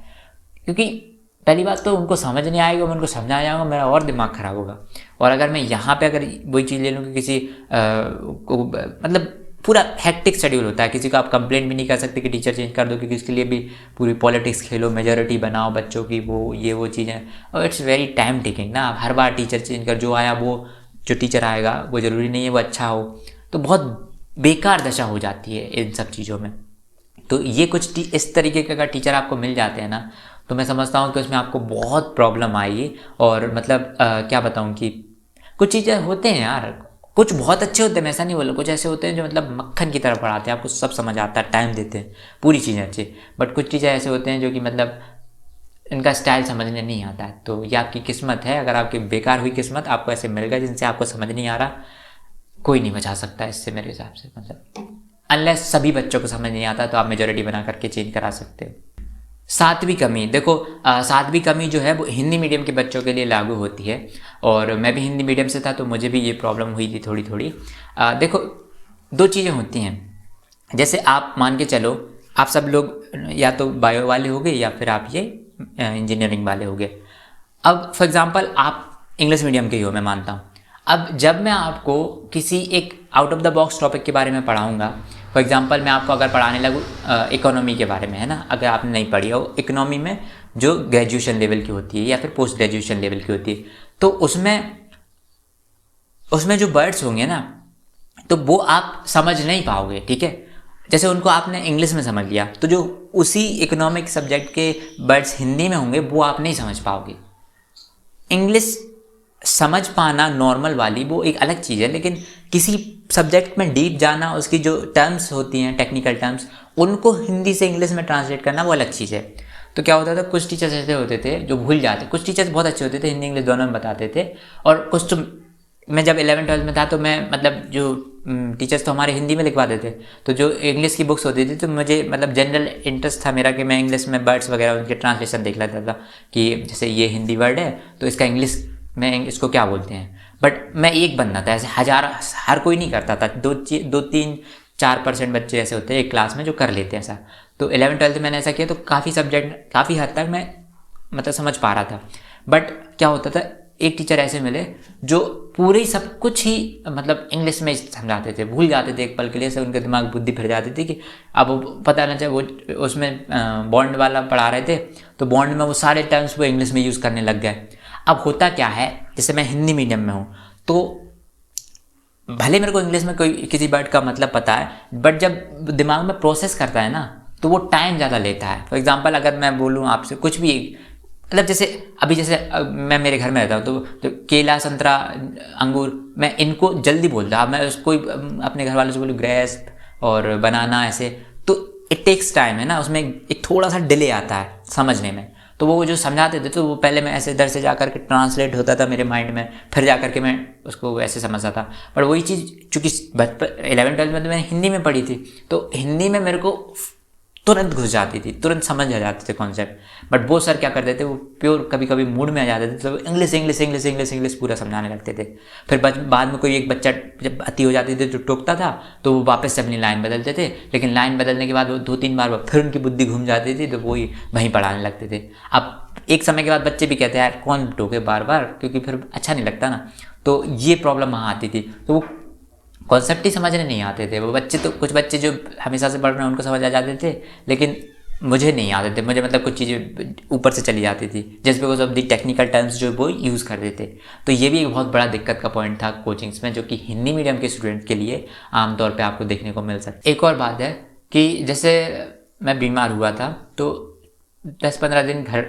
क्योंकि पहली बात तो उनको समझ नहीं आएगा, मैं उनको समझा जाऊँगा, मेरा और दिमाग ख़राब होगा। और अगर मैं यहाँ पे अगर वही चीज़ ले लूँ कि किसी को मतलब पूरा हेक्टिक शेड्यूल होता है, किसी को आप कंप्लेंट भी नहीं कर सकते कि टीचर चेंज कर दो, क्योंकि इसके लिए भी पूरी पॉलिटिक्स खेलो, मेजॉरिटी बनाओ बच्चों की, वो चीज़ें, और इट्स वेरी टाइम टेकिंग ना। आप हर बार टीचर चेंज कर, जो आया वो जो टीचर आएगा वो ज़रूरी नहीं है वो अच्छा हो, तो बहुत बेकार दशा हो जाती है इन सब चीज़ों में। तो ये कुछ इस तरीके के अगर टीचर आपको मिल जाते हैं ना, तो मैं समझता हूँ कि उसमें आपको बहुत प्रॉब्लम आएगी। और मतलब क्या बताऊँ कि कुछ चीज़ें होते हैं यार, कुछ बहुत अच्छे होते हैं, मैं ऐसा नहीं बोलूँ, कुछ ऐसे होते हैं जो मतलब मक्खन की तरह पढ़ाते हैं, आपको सब समझ आता है, टाइम देते हैं, पूरी चीज़ें अच्छी। बट कुछ चीज़ें ऐसे होते हैं जो कि मतलब इनका स्टाइल समझने नहीं आता है। तो ये आपकी किस्मत है, अगर आपकी बेकार हुई किस्मत, आपको ऐसे मिल गए जिनसे आपको समझ नहीं आ रहा, कोई नहीं बचा सकता इससे मेरे हिसाब से। मतलब अनलेस सभी बच्चों को समझ नहीं आता तो आप मेजॉरिटी बना करके चेंज करा सकते हो। सातवीं कमी, देखो सातवीं कमी जो है वो हिंदी मीडियम के बच्चों के लिए लागू होती है, और मैं भी हिंदी मीडियम से था तो मुझे भी ये प्रॉब्लम हुई थी थोड़ी थोड़ी। देखो दो चीज़ें होती हैं, जैसे आप मान के चलो आप सब लोग या तो बायो वाले होगे या फिर आप ये इंजीनियरिंग वाले होगे। अब फॉर एग्ज़ाम्पल आप इंग्लिश मीडियम के ही हो, मैं मानता हूँ। अब जब मैं आपको किसी एक out of the box topic के बारे में पढ़ाऊँगा, फॉर एग्जांपल मैं आपको अगर पढ़ाने लगूँ इकोनॉमी के बारे में, है ना, अगर आपने नहीं पढ़ी हो इकोनॉमी में जो ग्रेजुएशन लेवल की होती है या फिर पोस्ट ग्रेजुएशन लेवल की होती है, तो उसमें जो वर्ड्स होंगे ना, तो वो आप समझ नहीं पाओगे, ठीक है। जैसे उनको आपने इंग्लिश में समझ लिया, तो जो उसी इकोनॉमिक सब्जेक्ट के वर्ड्स हिंदी में होंगे वो आप नहीं समझ पाओगे। इंग्लिश समझ पाना नॉर्मल वाली वो एक अलग चीज़ है, लेकिन किसी सब्जेक्ट में डीप जाना, उसकी जो टर्म्स होती हैं टेक्निकल टर्म्स, उनको हिंदी से इंग्लिश में ट्रांसलेट करना वो अलग चीज़ है। तो क्या होता था, कुछ टीचर्स ऐसे होते थे जो भूल जाते, कुछ टीचर्स बहुत अच्छे होते थे, हिंदी इंग्लिश दोनों में बताते थे, और कुछ तो मैं जब 11th-12th में था तो मैं मतलब जो टीचर्स तो हमारे हिंदी में लिखवा देते, तो जो इंग्लिश की बुक्स होती थी तो मुझे मतलब जनरल इंटरेस्ट था मेरा कि मैं इंग्लिश में वर्ड्स वगैरह उनके ट्रांसलेशन देख लेता था कि जैसे ये हिंदी वर्ड है तो इसका इंग्लिश में इसको क्या बोलते हैं। बट मैं एक बंदा था, ऐसे हर कोई नहीं करता था, 2-3-4% बच्चे ऐसे होते हैं एक क्लास में जो कर लेते हैं ऐसा। तो 11th-12th मैंने ऐसा किया तो काफ़ी सब्जेक्ट काफ़ी हद तक मैं मतलब समझ पा रहा था। बट क्या होता था एक टीचर ऐसे मिले जो पूरे ही सब कुछ ही मतलब इंग्लिश में समझाते थे, भूल जाते थे एक पल के लिए से, उनके दिमाग बुद्धि फिर जाती थी कि अब वो पता ना चाहे वो उसमें बॉन्ड वाला पढ़ा रहे थे तो बॉन्ड में वो सारे टर्म्स वो इंग्लिश में यूज़ करने लग गए। अब होता क्या है, जैसे मैं हिंदी मीडियम में हूँ तो भले मेरे को इंग्लिश में कोई किसी वर्ड का मतलब पता है, बट जब दिमाग में प्रोसेस करता है ना तो वो टाइम ज़्यादा लेता है। फॉर एग्जांपल अगर मैं बोलूँ आपसे कुछ भी, मतलब जैसे अभी जैसे मैं मेरे घर में रहता हूँ तो केला, संतरा, अंगूर, मैं इनको जल्दी बोलता, अब मैं उसको अपने घर वालों से बोलूँ ग्रेप्स और बनाना ऐसे, तो इट टेक्स टाइम है ना, उसमें एक थोड़ा सा डिले आता है समझने में। तो वो जो समझाते थे तो वो पहले मैं ऐसे इधर से जा कर के ट्रांसलेट होता था मेरे माइंड में, फिर जा कर के मैं उसको ऐसे समझता था। पर वही चीज़ चूँकि 11वीं 12वीं में तो मैंने हिंदी में पढ़ी थी तो हिंदी में मेरे को तुरंत घुस जाती थी, तुरंत समझ आ जाते थे कॉन्सेप्ट। बट वो सर क्या करते थे, वो प्योर कभी कभी मूड में आ जाते थे तो English English English English English पूरा समझाने लगते थे। फिर बाद में कोई एक बच्चा जब अति हो जाती थी तो टोकता था तो वो वापस से अपनी लाइन बदलते थे, लेकिन लाइन बदलने के बाद वो 2-3 बार फिर उनकी बुद्धि घूम जाती थी तो वही वहीं पढ़ाने लगते थे। अब एक समय के बाद बच्चे भी कहते हैं यार कौन टोके बार बार, क्योंकि फिर अच्छा नहीं लगता ना। तो ये प्रॉब्लम वहाँ आती थी, तो वो कॉन्सेप्ट ही समझने नहीं आते थे। वो बच्चे तो कुछ बच्चे जो हमेशा से पढ़ रहे हैं उनको समझ आ जाते थे, लेकिन मुझे नहीं आते थे। मुझे मतलब कुछ चीज़ें ऊपर से चली जाती थी just because of the technical terms जो वो यूज़ करते थे। तो ये भी एक बहुत बड़ा दिक्कत का पॉइंट था कोचिंग्स में, जो कि हिंदी मीडियम के स्टूडेंट के लिए आमतौर पे आपको देखने को मिल सकता है। एक और बात है कि जैसे मैं बीमार हुआ था तो 10-15 दिन घर,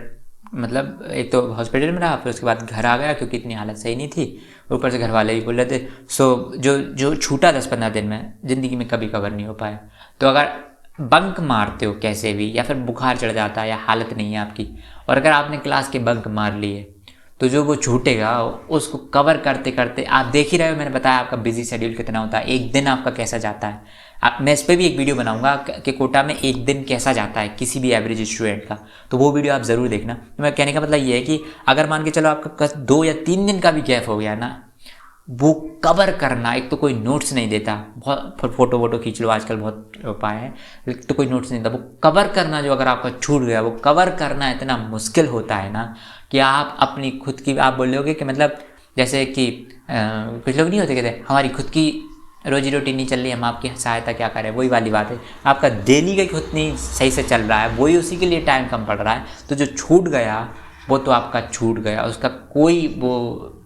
मतलब एक तो हॉस्पिटल में रहा, फिर उसके बाद घर आ गया क्योंकि इतनी हालत सही नहीं थी, ऊपर से घर वाले भी बोल रहे थे। सो जो छूटा 10-15 दिन में ज़िंदगी में कभी कवर नहीं हो पाया। तो अगर बंक मारते हो कैसे भी, या फिर बुखार चढ़ जाता है या हालत नहीं है आपकी, और अगर आपने क्लास के बंक मार लिए तो जो वो छूटेगा उसको कवर करते करते आप देख ही रहे हो, मैंने बताया आपका बिजी शेड्यूल कितना होता है, एक दिन आपका कैसा जाता है। मैं इस पर भी एक वीडियो बनाऊंगा कि कोटा में एक दिन कैसा जाता है किसी भी एवरेज स्टूडेंट का, तो वो वीडियो आप ज़रूर देखना। तो मैं कहने का मतलब ये है कि अगर मान के चलो आपका 2 या 3 दिन का भी गैप हो गया ना, वो कवर करना, एक तो कोई नोट्स नहीं देता, बहुत फोटो वोटो खींच लो आजकल बहुत उपाय है, तो कोई नोट्स नहीं देता, वो कवर करना जो अगर आपका छूट गया, वो कवर करना इतना मुश्किल होता है ना कि आप अपनी खुद की, आप बोलोगे कि मतलब जैसे कि कुछ लोग नहीं होते कहते हमारी खुद की रोजी रोटी नहीं चल रही, हम आपकी सहायता क्या करें, वही वाली बात है। आपका डेली का खुद नहीं सही से चल रहा है, वही उसी के लिए टाइम कम पड़ रहा है, तो जो छूट गया वो तो आपका छूट गया, उसका कोई वो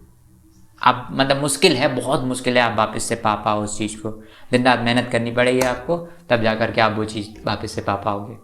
आप मतलब मुश्किल है, बहुत मुश्किल है आप वापस से पा पाओ उस चीज़ को। दिन रात मेहनत करनी पड़ेगी आपको, तब जा कर के आप वो चीज़ वापस से पा पाओगे।